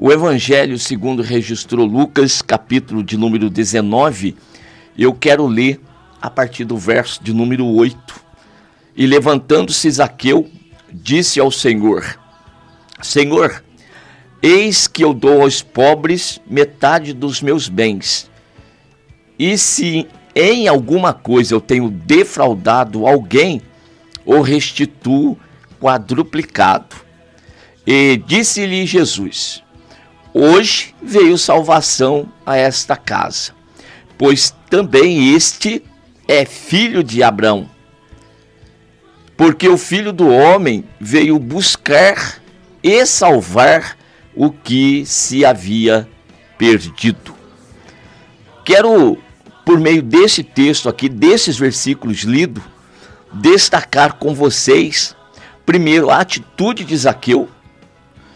O Evangelho segundo registrou Lucas, capítulo de número 19, eu quero ler a partir do verso de número 8. E levantando-se Zaqueu, disse ao Senhor: Senhor, eis que eu dou aos pobres metade dos meus bens. E se em alguma coisa eu tenho defraudado alguém, o restituo quadruplicado. E disse-lhe Jesus: hoje veio salvação a esta casa, pois também este é filho de Abraão. Porque o Filho do Homem veio buscar e salvar o que se havia perdido. Quero, por meio desse texto aqui, desses versículos lidos, destacar com vocês, primeiro, a atitude de Zaqueu,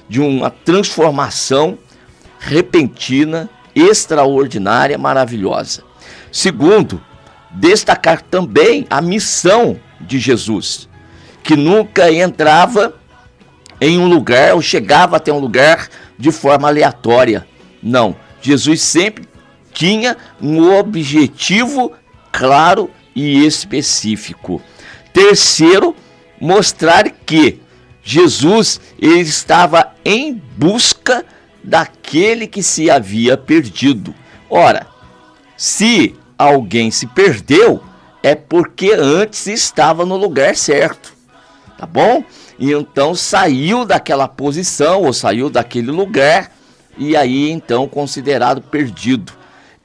de uma transformação repentina, extraordinária, maravilhosa. Segundo, destacar também a missão de Jesus, que nunca entrava em um lugar ou chegava até um lugar de forma aleatória. Não, Jesus sempre tinha um objetivo claro e específico. Terceiro, mostrar que Jesus ele estava em busca daquele que se havia perdido. Ora, se alguém se perdeu, é porque antes estava no lugar certo, tá bom? E então saiu daquela posição ou saiu daquele lugar e aí então considerado perdido.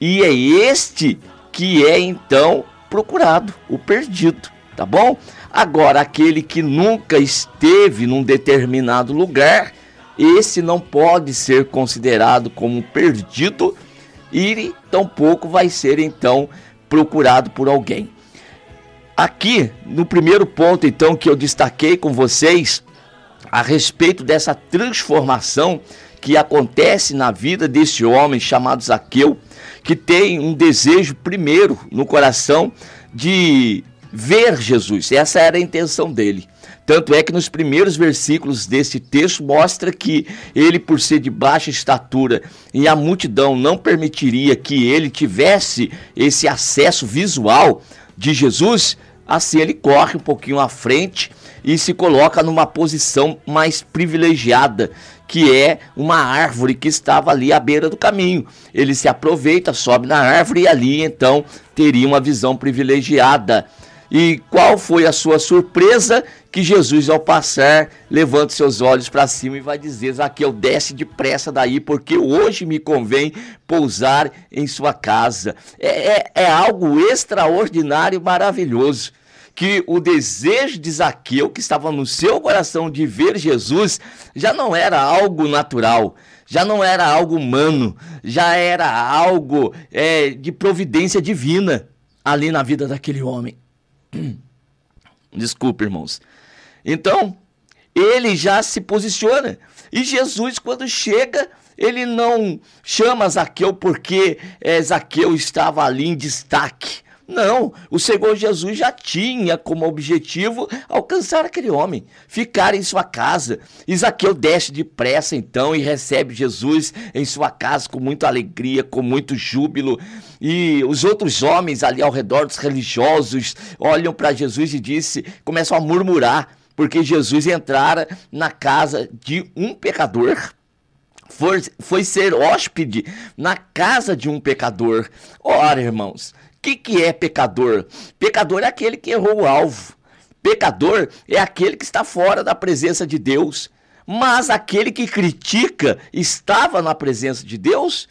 E é este que é então procurado, o perdido, tá bom? Agora, aquele que nunca esteve num determinado lugar, esse não pode ser considerado como perdido e tampouco vai ser então procurado por alguém. Aqui, no primeiro ponto então que eu destaquei com vocês, a respeito dessa transformação que acontece na vida desse homem chamado Zaqueu, que tem um desejo primeiro no coração de ver Jesus. Essa era a intenção dele. Tanto é que nos primeiros versículos desse texto mostra que ele, por ser de baixa estatura e a multidão não permitiria que ele tivesse esse acesso visual de Jesus, assim ele corre um pouquinho à frente e se coloca numa posição mais privilegiada, que é uma árvore que estava ali à beira do caminho. Ele se aproveita, sobe na árvore e ali então teria uma visão privilegiada. E qual foi a sua surpresa? Que Jesus, ao passar, levanta seus olhos para cima e vai dizer: Zaqueu, desce depressa daí, porque hoje me convém pousar em sua casa. É algo extraordinário, maravilhoso, que o desejo de Zaqueu, que estava no seu coração de ver Jesus, já não era algo natural, já não era algo humano, já era algo de providência divina ali na vida daquele homem. Desculpe, irmãos. Então, ele já se posiciona. E Jesus, quando chega, ele não chama Zaqueu porque Zaqueu estava ali em destaque. Não, o Senhor Jesus já tinha como objetivo alcançar aquele homem, ficar em sua casa. E Zaqueu desce depressa então e recebe Jesus em sua casa com muita alegria, com muito júbilo. E os outros homens ali ao redor dos religiosos olham para Jesus e começam a murmurar, porque Jesus entrara na casa de um pecador. Foi ser hóspede na casa de um pecador. Ora, irmãos, o que é pecador? Pecador é aquele que errou o alvo. Pecador é aquele que está fora da presença de Deus. Mas aquele que critica estava na presença de Deus?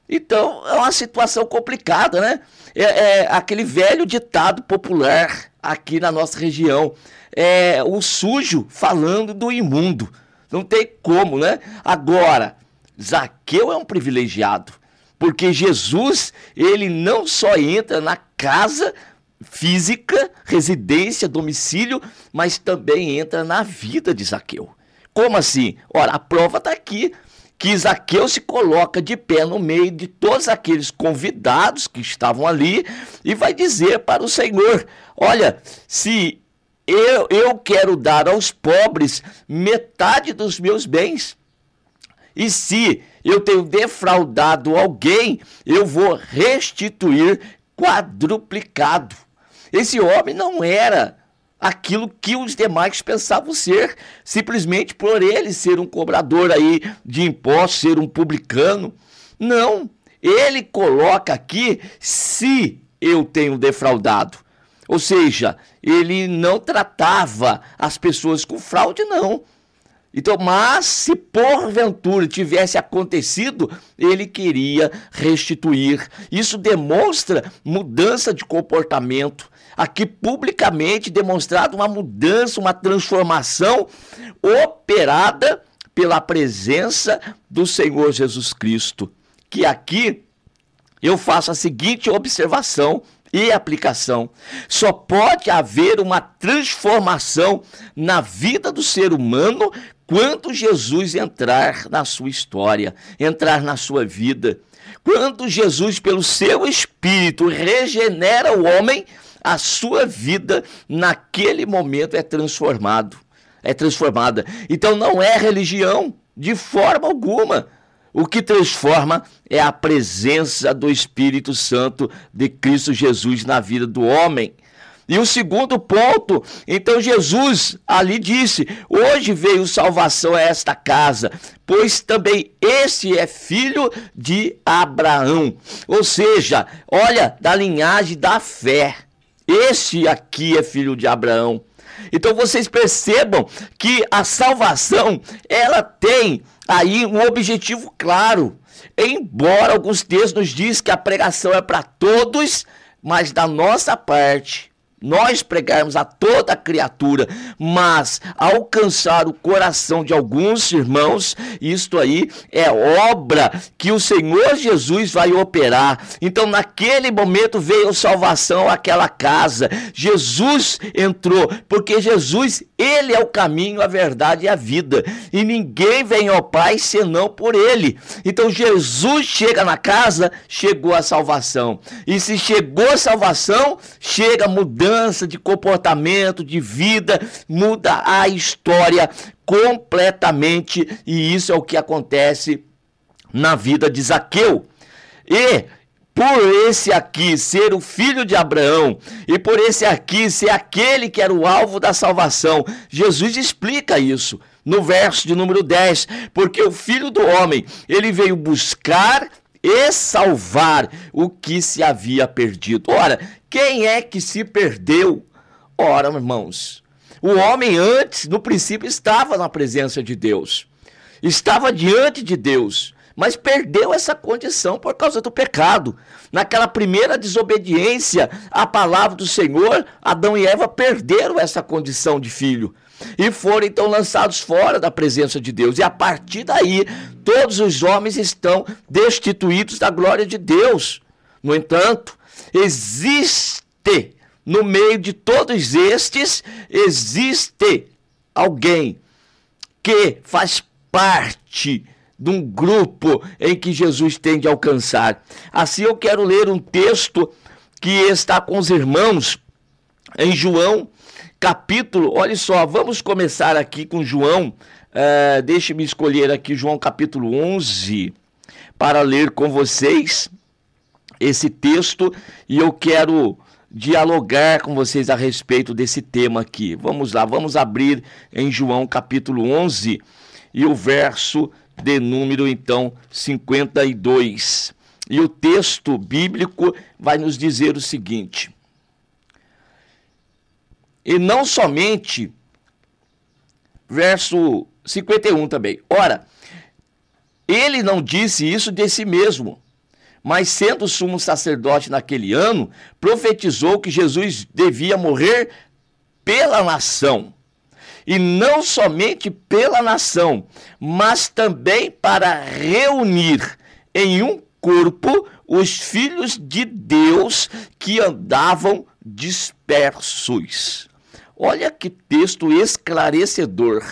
Então é uma situação complicada, né? É aquele velho ditado popular aqui na nossa região. É o sujo falando do imundo. Não tem como, né? Agora, Zaqueu é um privilegiado. Porque Jesus, ele não só entra na casa física, residência, domicílio, mas também entra na vida de Zaqueu. Como assim? Ora, a prova está aqui, que Zaqueu se coloca de pé no meio de todos aqueles convidados que estavam ali e vai dizer para o Senhor: olha, se eu quero dar aos pobres metade dos meus bens. E se eu tenho defraudado alguém, eu vou restituir quadruplicado. Esse homem não era aquilo que os demais pensavam ser, simplesmente por ele ser um cobrador aí de impostos, ser um publicano. Não, ele coloca aqui se eu tenho defraudado. Ou seja, ele não tratava as pessoas com fraude, não. Então, mas se porventura tivesse acontecido, ele queria restituir. Isso demonstra mudança de comportamento. Aqui publicamente demonstrado uma mudança, uma transformação operada pela presença do Senhor Jesus Cristo. Que aqui eu faço a seguinte observação e aplicação: só pode haver uma transformação na vida do ser humano quando Jesus entrar na sua história, entrar na sua vida. Quando Jesus, pelo seu Espírito, regenera o homem, a sua vida, naquele momento, é transformada. Então não é religião, de forma alguma. O que transforma é a presença do Espírito Santo de Cristo Jesus na vida do homem. E o segundo ponto, então Jesus ali disse: hoje veio salvação a esta casa, pois também esse é filho de Abraão. Ou seja, olha, da linhagem da fé. Esse aqui é filho de Abraão. Então vocês percebam que a salvação, ela tem aí um objetivo claro. Embora alguns textos nos dizem que a pregação é para todos, mas da nossa parte, nós pregarmos a toda criatura, mas alcançar o coração de alguns irmãos, isto aí é obra que o Senhor Jesus vai operar. Então naquele momento veio salvação àquela casa. Jesus entrou, porque Jesus, ele é o caminho, a verdade e a vida, e ninguém vem ao Pai senão por ele. Então Jesus chega na casa, chegou a salvação. E se chegou a salvação, chega a mudança de comportamento, de vida, muda a história completamente, e isso é o que acontece na vida de Zaqueu. E por esse aqui ser o filho de Abraão, e por esse aqui ser aquele que era o alvo da salvação, Jesus explica isso no verso de número 10, porque o Filho do Homem, ele veio buscar e salvar o que se havia perdido. Ora, quem é que se perdeu? Ora, irmãos, o homem antes, no princípio, estava na presença de Deus, estava diante de Deus, mas perdeu essa condição por causa do pecado. Naquela primeira desobediência à palavra do Senhor, Adão e Eva perderam essa condição de filho e foram então lançados fora da presença de Deus. E a partir daí, todos os homens estão destituídos da glória de Deus. No entanto, existe no meio de todos estes, existe alguém que faz parte de um grupo em que Jesus tem de alcançar. Assim eu quero ler um texto que está com os irmãos em João capítulo, olha só, vamos começar aqui com João, deixe-me escolher aqui João capítulo 11, para ler com vocês esse texto, e eu quero dialogar com vocês a respeito desse tema aqui. Vamos lá, vamos abrir em João capítulo 11, e o verso de número, então, 52. E o texto bíblico vai nos dizer o seguinte: e não somente, verso 51 também. Ora, ele não disse isso de si mesmo, mas sendo sumo sacerdote naquele ano, profetizou que Jesus devia morrer pela nação. E não somente pela nação, mas também para reunir em um corpo os filhos de Deus que andavam dispersos. Olha que texto esclarecedor.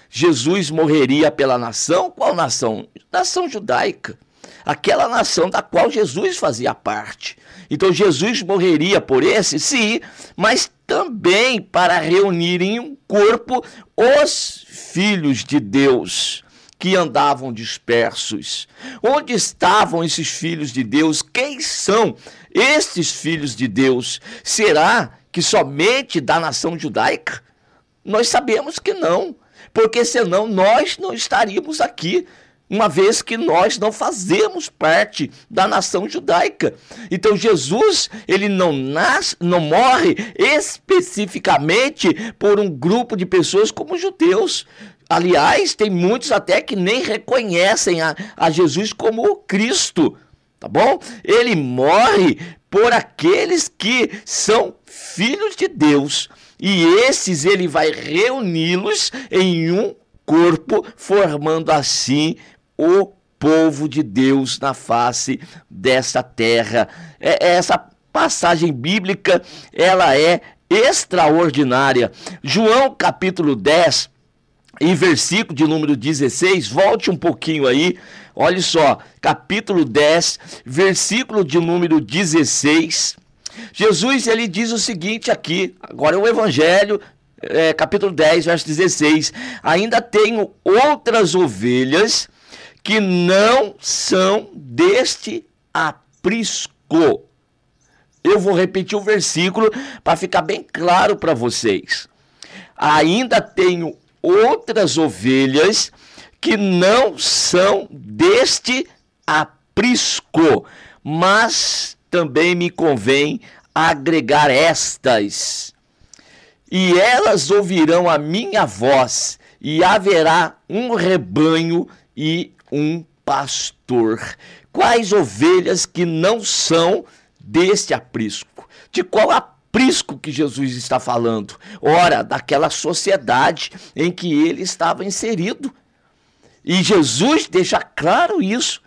Jesus morreria pela nação? Qual nação? Nação judaica. Aquela nação da qual Jesus fazia parte. Então Jesus morreria por esse, sim, mas também para reunir em um corpo os filhos de Deus que andavam dispersos? Onde estavam esses filhos de Deus? Quem são estes filhos de Deus? Será que somente da nação judaica? Nós sabemos que não, porque senão nós não estaríamos aqui, uma vez que nós não fazemos parte da nação judaica. Então Jesus, ele não morre especificamente por um grupo de pessoas como os judeus. Aliás, tem muitos até que nem reconhecem a Jesus como Cristo, tá bom? Ele morre por aqueles que são filhos de Deus, e esses ele vai reuni-los em um corpo, formando assim o povo de Deus na face desta terra. Essa passagem bíblica, ela é extraordinária. João capítulo 10 e versículo de número 16, volte um pouquinho aí, olha só, capítulo 10, versículo de número 16, Jesus, ele diz o seguinte aqui, agora é o Evangelho, capítulo 10, verso 16, ainda tenho outras ovelhas que não são deste aprisco. Eu vou repetir o versículo para ficar bem claro para vocês. Ainda tenho outras ovelhas que não são deste aprisco, mas também me convém agregar estas. E elas ouvirão a minha voz, e haverá um rebanho e um pastor. Quais ovelhas que não são deste aprisco? De qual aprisco que Jesus está falando? Ora, daquela sociedade em que ele estava inserido. E Jesus deixa claro isso.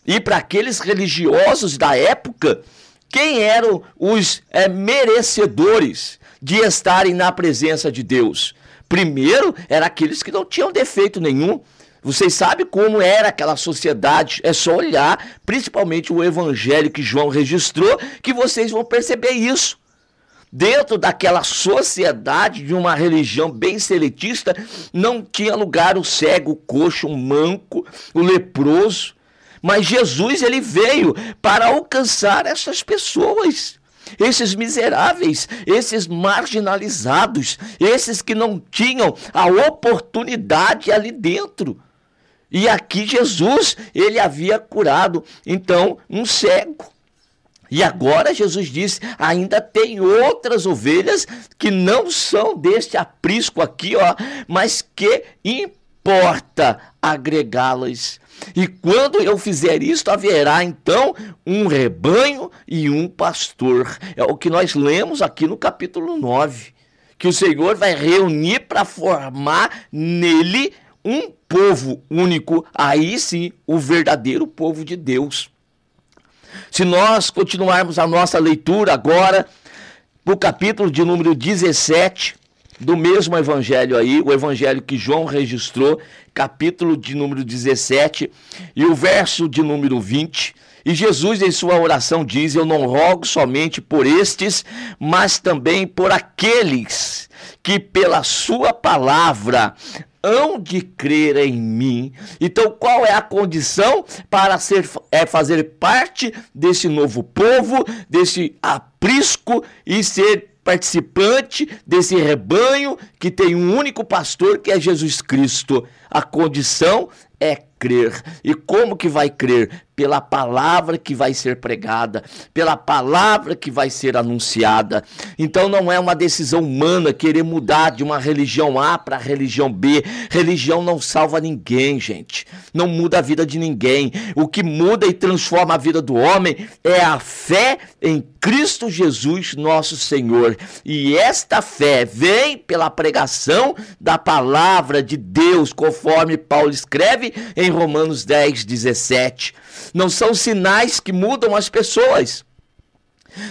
E para aqueles religiosos da época, quem eram os merecedores de estarem na presença de Deus? Primeiro, eram aqueles que não tinham defeito nenhum. Vocês sabem como era aquela sociedade, é só olhar, principalmente o evangelho que João registrou, que vocês vão perceber isso. Dentro daquela sociedade de uma religião bem seletista, não tinha lugar o cego, o coxo, o manco, o leproso. Mas Jesus, ele veio para alcançar essas pessoas, esses miseráveis, esses marginalizados, esses que não tinham a oportunidade ali dentro. E aqui Jesus, ele havia curado, então, um cego. E agora Jesus disse, ainda tem outras ovelhas que não são deste aprisco aqui, ó, mas que importa agregá-las. E quando eu fizer isto, haverá então um rebanho e um pastor. É o que nós lemos aqui no capítulo 9. Que o Senhor vai reunir para formar nele um povo único. Aí sim, o verdadeiro povo de Deus. Se nós continuarmos a nossa leitura agora, no capítulo de número 17, do mesmo evangelho aí, o evangelho que João registrou, capítulo de número 17, e o verso de número 20, e Jesus em sua oração diz, eu não rogo somente por estes, mas também por aqueles que pela sua palavra hão de crer em mim. Então, qual é a condição para fazer parte desse novo povo, desse aprisco e ser participante desse rebanho que tem um único pastor, que é Jesus Cristo? A condição é crer. E como que vai crer? Pela palavra que vai ser pregada, pela palavra que vai ser anunciada. Então não é uma decisão humana querer mudar de uma religião A para a religião B. Religião não salva ninguém, gente. Não muda a vida de ninguém. O que muda e transforma a vida do homem é a fé em Cristo Jesus, nosso Senhor. E esta fé vem pela pregação da palavra de Deus, conforme Paulo escreve em Romanos 10, 17. Não são sinais que mudam as pessoas.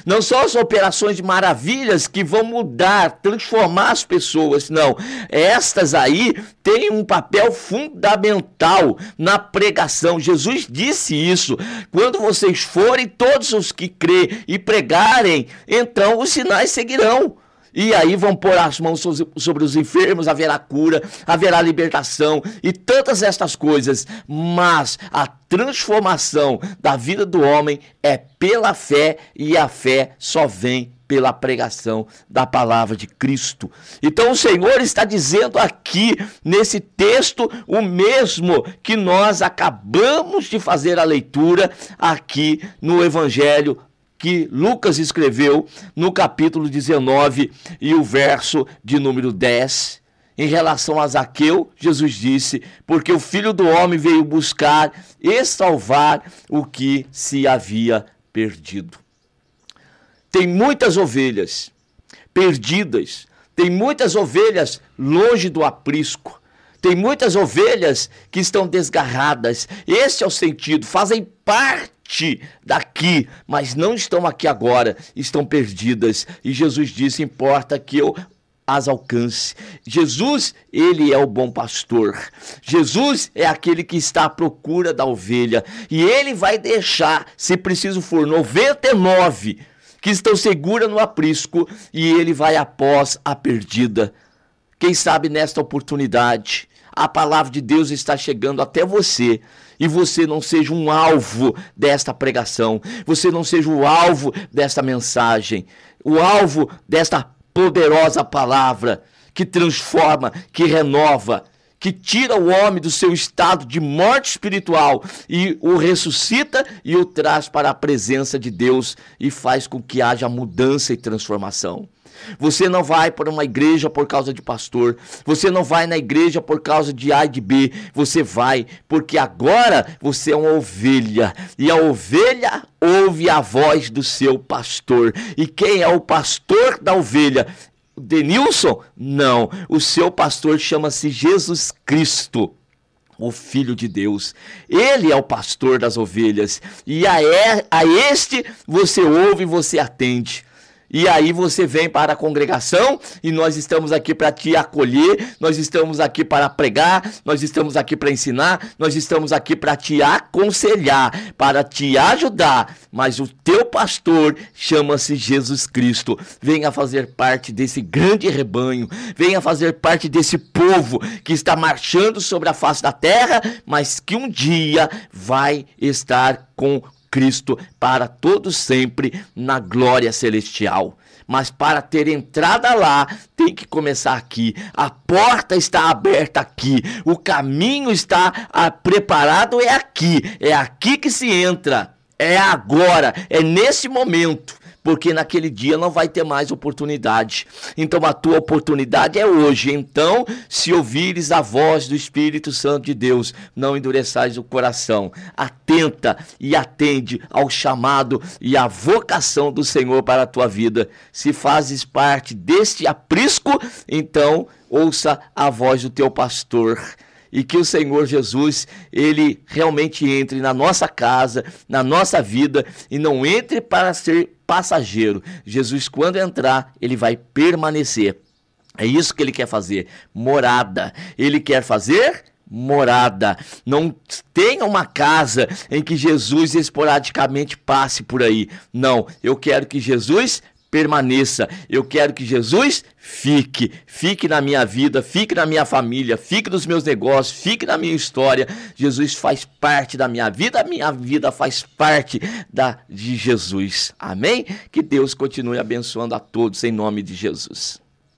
Não são as operações de maravilhas que vão mudar, transformar as pessoas, não. Estas aí têm um papel fundamental na pregação. Jesus disse isso. Quando vocês forem, todos os que crêem e pregarem, então os sinais seguirão. E aí vão pôr as mãos sobre os enfermos, haverá cura, haverá libertação e tantas estas coisas. Mas a transformação da vida do homem é pela fé, e a fé só vem pela pregação da palavra de Cristo. Então o Senhor está dizendo aqui nesse texto o mesmo que nós acabamos de fazer a leitura aqui no Evangelho que Lucas escreveu no capítulo 19 e o verso de número 10. Em relação a Zaqueu, Jesus disse: porque o Filho do Homem veio buscar e salvar o que se havia perdido. Tem muitas ovelhas perdidas, tem muitas ovelhas longe do aprisco, tem muitas ovelhas que estão desgarradas. Esse é o sentido, fazem parte daqui, mas não estão aqui agora, estão perdidas. E Jesus disse: importa que eu as alcance. Jesus, ele é o bom pastor. Jesus é aquele que está à procura da ovelha, e ele vai deixar, se preciso for, 99 que estão seguras no aprisco, e ele vai após a perdida. Quem sabe nesta oportunidade a palavra de Deus está chegando até você, e você não seja um alvo desta pregação, você não seja o alvo desta mensagem, o alvo desta poderosa palavra que transforma, que renova, que tira o homem do seu estado de morte espiritual e o ressuscita e o traz para a presença de Deus e faz com que haja mudança e transformação. Você não vai para uma igreja por causa de pastor, você não vai na igreja por causa de A e de B, você vai porque agora você é uma ovelha, e a ovelha ouve a voz do seu pastor. E quem é o pastor da ovelha? Denilson? Não, o seu pastor chama-se Jesus Cristo, o Filho de Deus. Ele é o pastor das ovelhas, e a este você ouve e você atende. E aí você vem para a congregação, e nós estamos aqui para te acolher, nós estamos aqui para pregar, nós estamos aqui para ensinar, nós estamos aqui para te aconselhar, para te ajudar. Mas o teu pastor chama-se Jesus Cristo. Venha fazer parte desse grande rebanho, venha fazer parte desse povo que está marchando sobre a face da terra, mas que um dia vai estar com Cristo para todos sempre na glória celestial. Mas para ter entrada lá, tem que começar aqui. A porta está aberta aqui. O caminho está preparado, é aqui que se entra. É agora, é nesse momento. Porque naquele dia não vai ter mais oportunidade. Então a tua oportunidade é hoje. Então, se ouvires a voz do Espírito Santo de Deus, não endureçais o coração. Atenta e atende ao chamado e à vocação do Senhor para a tua vida. Se fazes parte deste aprisco, então ouça a voz do teu pastor. E que o Senhor Jesus, ele realmente entre na nossa casa, na nossa vida, e não entre para ser passageiro. Jesus, quando entrar, ele vai permanecer. É isso que ele quer fazer, morada. Ele quer fazer morada. Não tenha uma casa em que Jesus esporadicamente passe por aí. Não, eu quero que Jesus permaneça. Eu quero que Jesus fique na minha vida, fique na minha família, fique nos meus negócios, fique na minha história. Jesus faz parte da minha vida, a minha vida faz parte de Jesus. Amém? Que Deus continue abençoando a todos em nome de Jesus.